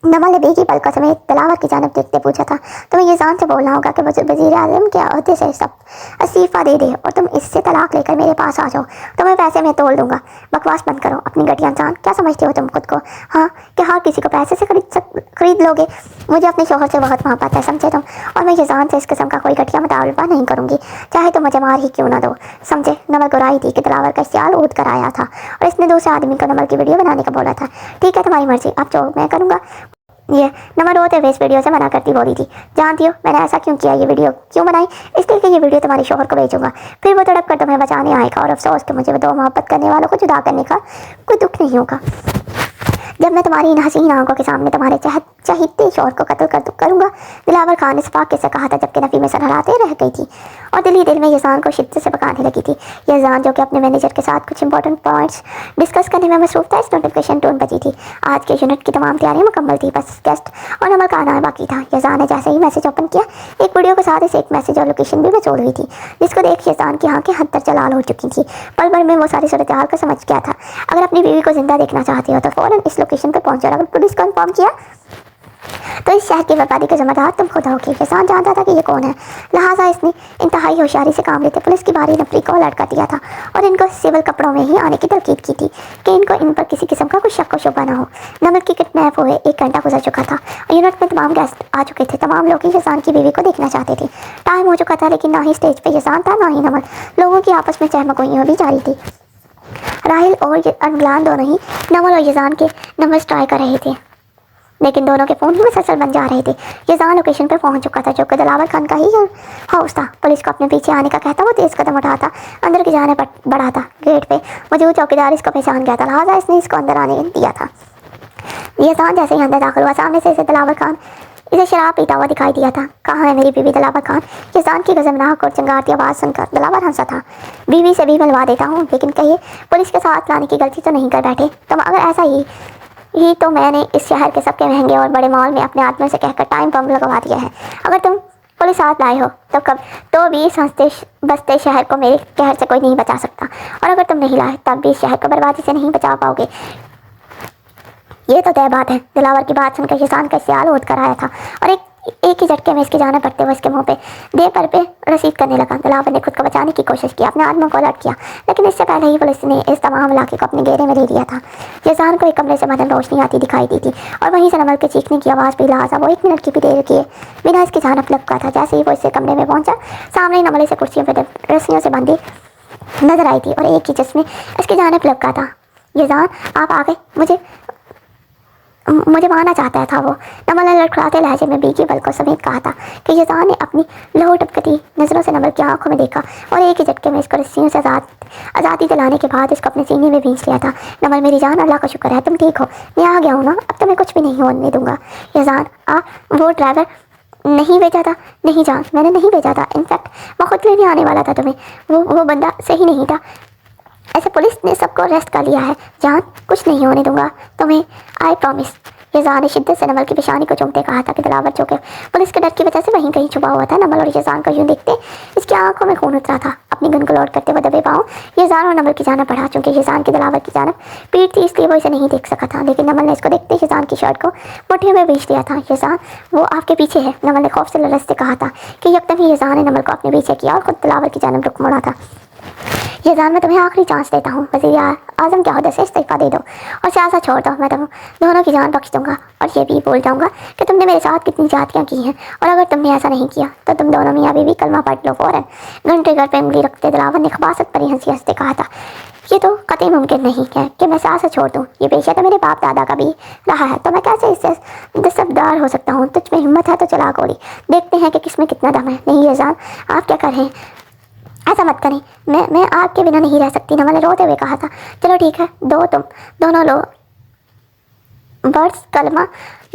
नवल ने बेगी पलकों समेत दिलावर की जानिब देखते पूछा था। तुम्हें यज़ान से बोलना होगा कि वज़ीर आज़म के अहदे से सब इस्तीफ़ा दे दे और तुम इससे तलाक लेकर मेरे पास आ जाओ। तुम्हें पैसे मैं तोड़ दूंगा। बकवास बंद करो अपनी घटिया इंसान। क्या समझते हो तुम खुद को? हाँ, कि हर किसी को पैसे से खरीद लोगे? मुझे अपने शोहर से बहुत मोहब्बत है, समझे तुम? और मैं यज़ान से इस किस्म का कोई घटिया मुतालबा नहीं करूँगी, चाहे तुम मुझे मार ही क्यों ना दो, समझे? नवल को राय थी कि दिलावर का इस्तेमाल ऊद कर आया था और इसने दूसरे आदमी को नवल की वीडियो बनाने का बोला था। ठीक है, तुम्हारी मर्जी, अब जो मैं करूँगा। ये नवल रोते हुए इस वीडियो से मना करती बोली थी। जानती हो मैंने ऐसा क्यों किया, ये वीडियो क्यों बनाई? इसलिए कि ये वीडियो तुम्हारे शोहर को भेजूंगा, फिर वो तड़प कर तुम्हें बचाने आएगा और अफसोस कि मुझे दो मोहब्बत करने वालों को जुदा करने का कोई दुख नहीं होगा। जब मैं तुम्हारी इन हसीन आंखों के सामने तुम्हारे चहीते शोहर को कत्ल करूंगा, दिलावर खान ने सफाके से कहा था, जबकि नफी में सरहराते रह गई थी और दिल में यज़ान को शिद्दत से पकाने लगी थी। यज़ान जो कि अपने मैनेजर के साथ कुछ इंपॉर्टेंट पॉइंट्स डिस्कस करने में मसरूफ था, इस नोटिफिकेशन टोन बजी थी। आज के यूनिट की तमाम तैयारियां मुकम्मल थी, बस गेस्ट और नमक आना बाकी था। यज़ान ने जैसे ही मैसेज ओपन किया, एक वीडियो के साथ इस एक मैसेज और लोकेशन भी मचोड़ हुई थी, जिसको देख यज़ान की आंखें हद तक जलाल हो चुकी थी। पल भर में वो सारी सूरत हाल को समझ गया था। अगर अपनी बीवी को जिंदा देखना चाहते हो तो फ़ौरन इस लोकेशन पर पहुंचो। अगर पुलिस को इन्फॉर्म किया तो इस शहर की बर्बादी का जिम्मेदार तुम खुद होगी। यज़ान जानता था कि ये कौन है, लिहाजा इसने इंतहाई होशियारी से काम लेते पुलिस की बारी नफरी को अलर्ट कर दिया था और इनको सिविल कपड़ों में ही आने की तलकीद की थी कि इनको इन पर किसी किस्म का कुछ शक व शुबा ना हो। नमल की किडनैप हुए 1 घंटा गुजर चुका था और यूनिट में तमाम गेस्ट आ चुके थे। तमाम लोग ही यज़ान की बीवी को देखना चाहते थे। टाइम हो चुका था, लेकिन ना ही स्टेज पर यज़ान था ना ही नमल। लोगों की आपस में चहमगोइयां भी जारी थी। राहिल और अनगलान दोनों ही नमल और यज़ान के नंबर ट्राई कर रहे थे, लेकिन दोनों के फ़ोन ही मुसलसल बन जा रहे थे। यज़ान लोकेशन पर पहुंच चुका था, जो कि दिलावर खान का ही हाउस था। पुलिस को अपने पीछे आने का कहता वो तेज़ कदम उठाता, अंदर की जाने बढ़ा था। गेट पे मौजूद चौकीदार इसको पहचान गया था, लिहाजा इसने इसको अंदर आने दिया था। यज़ान जैसे ही अंदर दाखिल हुआ, सामने से दिलावर खान इसे शराब पीता हुआ दिखाई दिया था। कहाँ है मेरी बीवी दिलावर खान? यज़ान की गज़बनाक और चंगारती आवाज़ सुनकर दिलावर हंसा था। बीवी से भी मिलवा देता हूँ, लेकिन कहिए पुलिस के साथ लाने की गलती तो नहीं कर बैठे तुम? अगर ऐसा ही तो मैंने इस शहर के सबके महंगे और बड़े मॉल में अपने आदमियों से कहकर टाइम बम लगवा दिया है। अगर तुम पुलिस साथ लाए हो तो भी इस हंसते बसते शहर को मेरे कहर से कोई नहीं बचा सकता, और अगर तुम नहीं लाए तब भी इस शहर को बर्बादी से नहीं बचा पाओगे। ये तो तय बात है। दिलावर की बात सुनकर यज़ान का सियाल उठ कर आया था और एक ही झटके में इसके जाने पड़ते हुए इसके मुंह पे दे पर पे रसीद करने लगा। दिलावर ने खुद को बचाने की कोशिश की, अपने आदमियों को अलर्ट किया, लेकिन इससे पहले ही पुलिस ने इस तमाम इलाके को अपने घेरे में ले लिया था। यज़ान को एक कमरे से मदन रोशनी आती दिखाई दी थी और वहीं से नमल के चीखने की आवाज़ भी लिहाजा वो 1 मिनट की भी देर किए बिना इसकी जानिब लपका था। जैसे ही वो इससे कमरे में पहुंचा, सामने नमल इसे कुर्सियों पर रस्सियों से बंधी नजर आई थी और एक ही जिसमें इसकी जानिब लपका था। यज़ान आप आ गए, मुझे मारना चाहता था वो, नमल ने लड़खड़ाते लहजे में बीगी पलकों समेत कहा था कि यज़ान ने अपनी लहू टपकती नज़रों से नमल की आंखों में देखा और एक ही झटके में इसको रस्सियों से आज़ादी दिलाने के बाद इसको अपने सीने में भींच लिया था। नमल मेरी जान, अल्लाह का शुक्र है तुम ठीक हो, मैं आ गया हूँ ना, अब तुम्हें कुछ भी नहीं होने दूंगा। यज़ान वो ड्राइवर नहीं भेजा था? नहीं जान, मैंने नहीं भेजा था, इनफैक्ट मैं खुद लेने आने वाला था तुम्हें। वो बंदा सही नहीं था, ऐसे पुलिस ने सबको अरेस्ट कर लिया है। जान कुछ नहीं होने दूंगा तुम्हें, आई प्रॉमिस। यज़ान ने शिद्दत से नमल की पेशानी को चूमते कहा था कि दिलावर जो कि पुलिस के डर की वजह से वहीं कहीं छुपा हुआ था। नमल और यज़ान को यूं देखते इसकी आंखों में खून उतरा था। अपनी गन को लोड करते हुए दबे पाँव यज़ान और नमल की जानिब बढ़ा। चूंकि यज़ान की दिलावर की जानिब पीठ थी, इसलिए वो इसे नहीं देख सका था, लेकिन नमल ने इसको देखते यज़ान की शर्ट को मुट्ठी में बेच दिया था। यज़ान वो आपके पीछे है, नमल ने खौफ से लरजते कहा था कि यकदम ही यज़ान ने नमल को अपने पीछे किया और खुद दिलावर की जानिब रुख मोड़ा था। यज़ान मैं तुम्हें आखिरी चांस देता हूँ, वज़ीर आज़म के ओहदे से इस्तीफ़ा दे दो और सियासत छोड़ दो, मैं तुम दोनों की जान बख्श दूंगा और ये भी बोल जाऊँगा कि तुमने मेरे साथ कितनी जातियाँ की हैं, और अगर तुमने ऐसा नहीं किया तो तुम दोनों मियाँ बीवी कलमा पढ़ लो फ़ौरन। गन ट्रिगर पर उंगली रखते दिलावर ने खबासत भरी हंसी हंसते कहा था, ये तो कतई मुमकिन नहीं है कि मैं सियासत छोड़ दूँ, ये पेशा तो मेरे बाप दादा का भी रहा है, तो मैं कैसे इससे दस्तबरदार हो सकता हूँ। तुझ में हिम्मत है तो चला गोली, देखते हैं कि किसमें कितना दम है। नहीं यज़ान आप क्या कर रहे हैं, ऐसा मत करें, मैं आपके बिना नहीं रह सकती, नमल ने रोते हुए कहा था। चलो ठीक है, दोनों लो वर्ड्स कलमा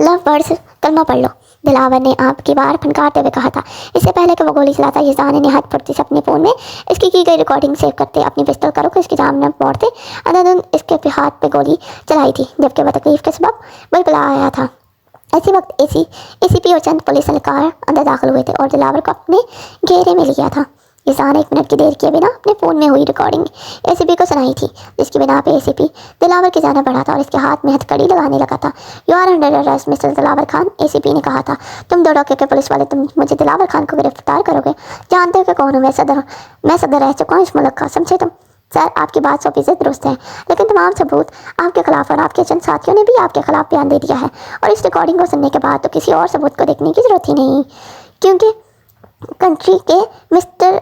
लव वर्ड्स कलमा पढ़ लो, दिलावर ने आपकी बार फनकारते हुए कहा था। इससे पहले कि वो गोली चलाता, यजान ने हाथ फुर्ती से अपने फ़ोन में इसकी की गई रिकॉर्डिंग सेव करते अपनी पिस्टल करो को इसके सामने मोड़ते अंधाधुंध इसके हाथ पे गोली चलाई थी, जबकि वह तकलीफ के सबब बुलबुला आया था। इसी वक्त एसीपी और चंद पुलिस एहलकार अंदर दाखिल हुए थे और दिलावर को अपने घेरे में लिया था। यजान 1 मिनट की देर किए बिना अपने फ़ोन में हुई रिकॉर्डिंग एसीपी को सुनाई थी, जिसकी बिना पे एसीपी दिलावर की जाना बढ़ा था और इसके हाथ में हथकड़ी लगाने लगा था। You are under arrest mister Dilawar Khan, ACP ने कहा था। तुम दो डॉक्टर के पुलिस वाले, तुम मुझे दिलावर खान को गिरफ्तार करोगे? जानते हो कि कौन हूँ? मैं सदर रह चुका हूँ इस मुल्क का, समझे तुम? सर, आपकी बात 100% दुरुस्त है, लेकिन तमाम सबूत आपके खिलाफ और आपके चंद साथियों ने भी आपके खिलाफ बयान दे दिया है, और इस रिकॉर्डिंग को सुनने के बाद तो किसी और सबूत को देखने की जरूरत ही नहीं, क्योंकि कंट्री के मिस्टर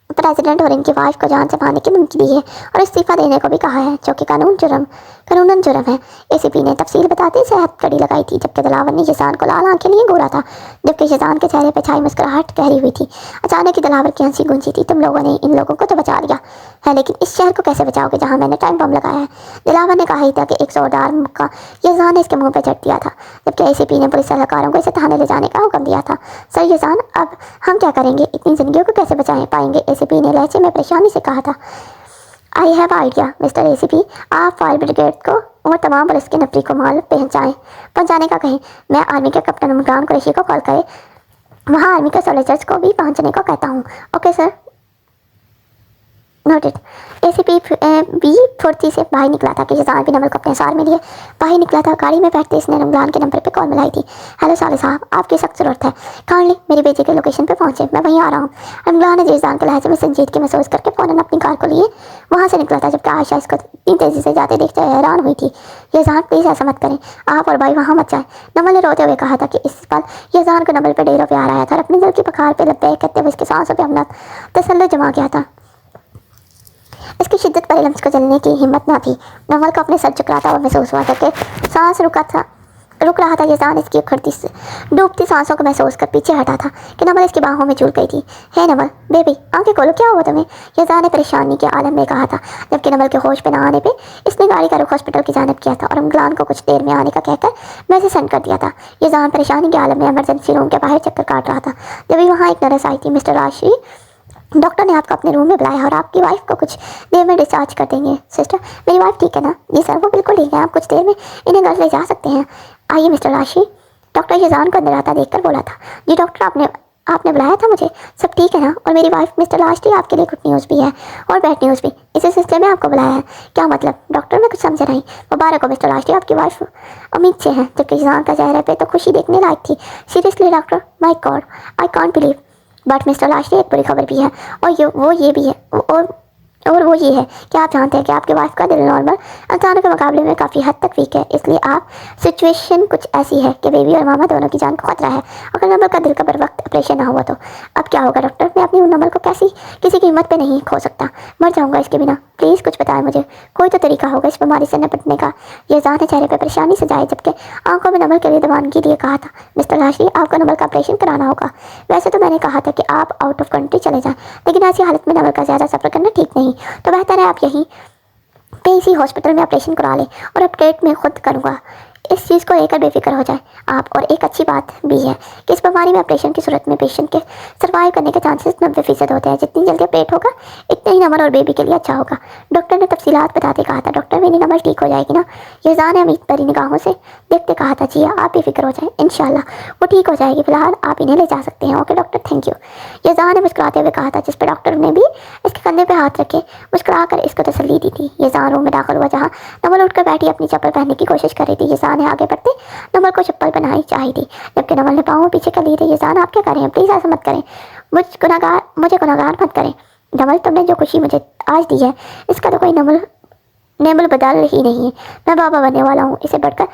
प्रेसिडेंट और इनकी वाइफ को जान से मारने की धमकी दी है और इस्तीफा देने को भी कहा है, जो कि कानूनन जुर्म है। एसीपी ने तफसील बताते से हथकड़ी लगाई थी, जबकि दिलावर ने यजान को लाल आंखें लिए घूरा था, जबकि यजान के चेहरे पर छाई मुस्कुराहट गहरी हुई थी। अचानक ही दिलावर की हंसी गूंजी थी। तुम लोगों ने इन लोगों को तो बचा लिया है, लेकिन इस शहर को कैसे बचाओगे जहाँ मैंने टाइम बम लगाया है? दिलावर ने कहा ही था कि एक जोरदार मुक्का यजान ने इसके मुँह पर झट दिया था, जबकि एसीपी ने पुलिस एहलकारों को इसे थाने ले जाने का हुक्म दिया था। सर यजान, अब हम क्या करेंगे? इतनी जिंदगियों को कैसे बचा पाएंगे? एसीपी ने लहजे में परेशानी से कहा था। I have idea mister ACP, आप फायर ब्रिगेड को और तमाम पुलिस की नफरी को माल पहुंचाने का कहें। मैं आर्मी के कैप्टन इमरान कुरैशी को कॉल करे, वहाँ आर्मी के सोल्जर्स को भी पहुंचने को कहता हूँ। Okay sir, noted. एसीपी भी फुर्ती से बाहर निकला था कि यजान भी नंबर को अपने सार में लिए बाहर निकला था। गाड़ी में बैठते इसने रमजान के नंबर पे कॉल मिलाई थी। हेलो साले साहब, आपकी सख्त ज़रूरत है, काइंडली मेरी बेटी के लोकेशन पे पहुंचे, मैं वहीं आ रहा हूँ। रमजान ने यजान के लहजे में संजीदगी महसूस करके फ़ौरन अपनी कार को लिए वहाँ से निकला था, जबकि आयशा इसको इतनी तेज़ी से जाते देखते हैरान हुई थी। यजान प्लीज़ ऐसा मत करें, आप और भाई वहाँ मत जाए, नमल ने रोते हुए कहा था कि इस पल यजान को नंबर पर डेरा प्यार आया था और अपने दिल की पखार पर लब्बैक करते हुए इसके सांसों पर अपना तसल्लुत जमा गया था। इसकी शिद्दत पर लम्स को जलने की हिम्मत न थी। नवल को अपने सर झुकराता हुआ महसूस हुआ था कि सांस रुक रहा था। यजान इसकी उखड़ती से डूबती सांसों को महसूस कर पीछे हटा था कि नवल इसकी बाहों में झूल गई थी। हे नवल बेबी, आंखें खोलो, क्या हुआ तुम्हें? यजान ने परेशानी के आलम में कहा था, जबकि नवल के होश पे न आने पे इसने गाड़ी का रुख हॉस्पिटल की जानिब किया था और अमगलान को कुछ देर में आने का कहकर मैसेज सेंड कर दिया था। यजान परेशानी के आलम में इमरजेंसी रूम के बाहर चक्कर काट रहा था, जब वहाँ एक नर्स आई थी। मिस्टर राशि, डॉक्टर ने आपको अपने रूम में बुलाया और आपकी वाइफ को कुछ देर में डिस्चार्ज कर देंगे। सिस्टर, मेरी वाइफ ठीक है ना? जी सर, वो बिल्कुल ठीक है, आप कुछ देर में इन्हें घर ले जा सकते हैं। आइए मिस्टर राशि, डॉक्टर यजान को अंदर आता देखकर बोला था। जी डॉक्टर, आपने बुलाया था मुझे, सब ठीक है ना? और मेरी वाइफ मिस्टर राशि, आपके लिए गुड न्यूज़ भी है और बैड न्यूज़ भी, इसी सिलसिले में आपको बुलाया है। क्या मतलब? डॉक्टर में कुछ समझ नहीं। मुबारक हो मिस्टर राशि, आपकी वाइफ उम्मीद से है, जबकि यजान का चेहरे पे तो खुशी देखने लायक थी। Seriously doctor, my God, I can't believe. But mister Lashari, एक बुरी खबर भी है और वो ये है कि आप जानते हैं कि आपके वाइफ का दिल नॉर्मल इंसानों के मुकाबले में काफ़ी हद तक वीक है, इसलिए आप सिचुएशन कुछ ऐसी है कि बेबी और मामा दोनों की जान को खतरा है। अगर नंबर का दिल का बर वक्त ऑपरेशन ना हुआ तो अब क्या होगा डॉक्टर? मैं अपनी नंबर को किसी कीमत पे नहीं खो सकता, मर जाऊंगा इसके बिना। प्लीज़ कुछ बताएं मुझे, कोई तो तरीका होगा इस बीमारी से निपटने का। यजान ने चेहरे पर परेशानी सजाए, जबकि आंखों में नंबर के लिए दवानगी लिए कहा था। मिस्टर लाशरी, आपको नंबर का ऑपरेशन कराना होगा। वैसे तो मैंने कहा था कि आप आउट ऑफ कंट्री चले जाएं, लेकिन ऐसी हालत में नंबर का ज़्यादा सफ़र करना ठीक नहीं, तो बेहतर है आप यहीं पे इसी हॉस्पिटल में ऑपरेशन करा लें और अपडेट मैं खुद करूँगा। इस चीज़ को लेकर बेफिक्र हो जाए आप। और एक अच्छी बात भी है कि इस बीमारी में ऑपरेशन की सूरत में पेशेंट के सर्वाइव करने के चांसेस 90% होते हैं। जितनी जल्दी ऑपरेट होगा इतना ही नंबर और बेबी के लिए अच्छा होगा। डॉक्टर ने तफसीलात बताते कहा था। डॉक्टर, मेरी नंबर ठीक हो जाएगी ना? यजान ने उम्मीद भरी निगाहों से देखते कहा था। जी आप बेफिक्र हो जाएं, इंशाल्लाह वो ठीक हो जाएगी। फिलहाल आप इन्हें ले जा सकते हैं। ओके डॉक्टर, थैंक यू, यजान ने मुस्कुराते हुए कहा था, जिस पर डॉक्टर ने भी इसके कंधे पर हाथ रखे मुस्कुरा कर इसको तसल्ली दी थी। यजान रूम में दाखिल हुआ जहाँ नंबर उठकर बैठी अपनी चप्पल पहनने की कोशिश कर रही थी। यजान ने आगे बढ़ते नमल को चप्पल पहनाई चाहिए थी, जबकि नमल ने पाँव पीछे कर लिए थे। यजान, आप क्या कर रहे हैं? प्लीज़ ऐसा मत करें, मुझे गुनहगार मत करें। नमल, तुमने जो खुशी मुझे आज दी है इसका तो कोई नेमल बदल ही नहीं है। मैं बाबा बनने वाला हूँ, इसे बढ़कर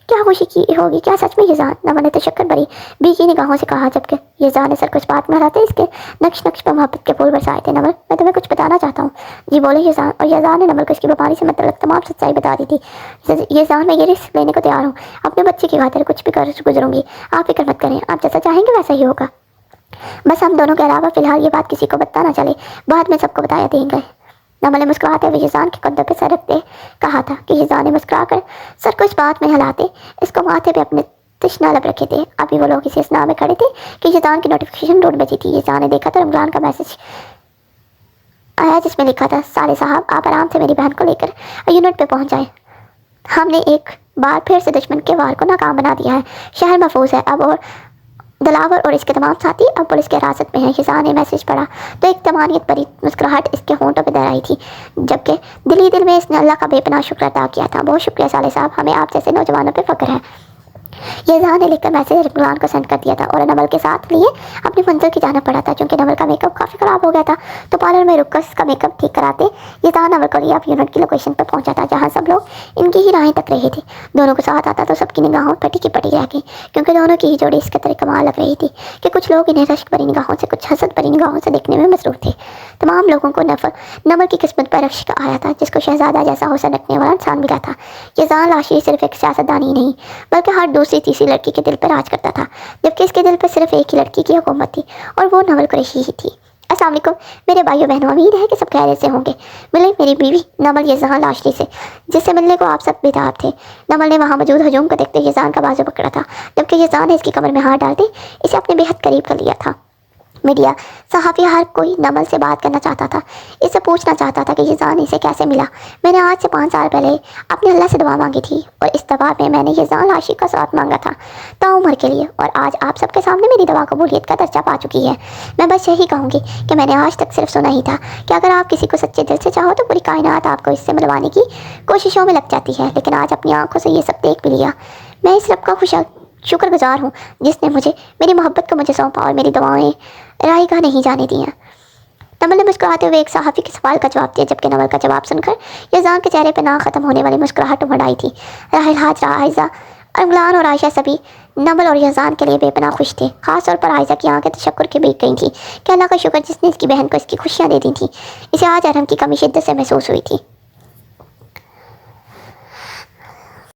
क्या खुशी की होगी? क्या सच में? यजान, नमल ने तशक्कुर भरी बीकी निगाहों से कहा, जबकि यजान ने सर कुछ बात में हराते इसके नक्श पर मोहब्बत के फूल बरसाए थे। नमल, मैं तुम्हें कुछ बताना चाहता हूँ। जी बोले यजान। और यजान ने नमल को इसकी बीमारी से मतलब तमाम सच्चाई बता दी थी। यजान, मैं ये रिस्क लेने को तैयार हूँ, अपने बच्चे की खातिर कुछ भी कर गुजरूंगी, आप फिक्र मत करें, आप जैसा चाहेंगे वैसा ही होगा। बस हम दोनों के अलावा फिलहाल ये बात किसी को बताना चले, बाद में सबको बताया देंगे। नमल ने मुस्कुराते हुए यज़ान के कंधों पर सर रखते कहा था कि यज़ान ने मुस्कुराकर सर को इस बात में हिलाते इसको माथे पे अपने तृष्णा लब रखे थे। अभी वो लोग इसी स्नाह में खड़े थे कि यज़ान की नोटिफिकेशन 2 बजी थी। यज़ान ने देखा तो रमज़ान का मैसेज आया जिसमें लिखा था, साले साहब आप आराम से मेरी बहन को लेकर यूनिट पे पहुंच जाए। हमने एक बार फिर से दुश्मन के वार को नाकाम बना दिया है। शहर महफूज है अब और दिलावर और इसके तमाम साथी अब पुलिस की हिरासत में हैं। यज़ान ने मैसेज पढ़ा तो एक तमानियत भरी मुस्कुराहट इसके होंठों पर दहराई थी, जबकि दिल ही दिल में इसने अल्लाह का बेपनाह शुक्र अदा किया था। बहुत शुक्रिया साले साहब, हमें आप जैसे नौजवानों पर फ़ख्र है। यज़ान ने लिखकर मैसेज रमज़ान को सेंड कर दिया था और नवल के साथ लिए अपनी मंजिल की जाना पड़ा था। क्योंकि नवल का मेकअप काफ़ी ख़राब हो गया था तो पार्लर में रुककर उसका मेकअप ठीक कराते यज़ान नवल को लिए अब यूनिट की लोकेशन पर पहुंचा था, जहां सब लोग इनकी ही राहें तक रहे थे। दोनों को साथ आता तो सबकी निगाहों पटी की पटी रह गई, क्योंकि दोनों की ही जोड़ी इस कदर कमाल लग रही थी कि कुछ लोग इन्हें रश्क भरी निगाहों से, कुछ हसद भरी निगाहों से देखने में मसरूर थे। तमाम लोगों को नवल की किस्मत पर रश्क आया था, जिसको शहजादा जैसा हुस्न रखने वाला इंसान मिला था। यज़ान लाशी सिर्फ एक सियासतदान ही नहीं बल्कि हर दूसरी तीसरी लड़की के दिल पर राज करता था, जबकि इसके दिल पर सिर्फ एक ही लड़की की हुकूमत थी और वो नवल कुरैशी ही थी। अस्सलाम वालेकुम मेरे भाइयों बहनों, उम्मीद है कि सब खैरियत से होंगे। मिले मेरी बीवी नमल यज़ान लाशरी से, जिससे मिलने को आप सब बेताब थे। नमल ने वहाँ मौजूद हजूम को देखते यज़ान का बाजू पकड़ा था, जबकि यज़ान ने इसकी कमर में हाथ डालते इसे अपने बेहद करीब कर लिया था। मीडिया सहाफ़ी हर कोई नमल से बात करना चाहता था, इससे पूछना चाहता था कि यज़ान इसे कैसे मिला। मैंने आज से 5 साल पहले अपने अल्लाह से दुआ मांगी थी और इस दवा में मैंने यज़ान लाशी का साथ मांगा था ताउम्र के लिए, और आज आप सबके सामने मेरी दवा कबूलियत का दर्जा पा चुकी है। मैं बस यही कहूँगी कि मैंने आज तक सिर्फ सुना ही था कि अगर आप किसी को सच्चे दिल से चाहो तो पूरी कायनात आपको इससे मिलवाने की कोशिशों में लग जाती है, लेकिन आज अपनी आंखों से ये सब देख भी लिया। मैं इस रब का शुक्रगुजार हूँ जिसने मुझे मेरी मोहब्बत को मुझे सौंपा और मेरी दवाएं रायगा नहीं जाने दिया। नमल ने मुस्कुराते हुए एक सहाफ़ी के सवाल का जवाब दिया, जबकि नमल का जवाब सुनकर यज़ान के चेहरे पर ना ख़त्म होने वाली मुस्कुराहट उमड़ आई थी। राहिल, हाजरा, आयज़ा, अरमलान और आयशा सभी नमल और यज़ान के लिए बेपनाह खुश थे। खासतौर पर आयशा की आंखें तशक्कुर के भीग गई थी कि अल्लाह का शुक्र जिसने इसकी बहन को इसकी खुशियाँ दे दी थी। इसे आज अरहम की कमी शिद्दत से महसूस हुई थी।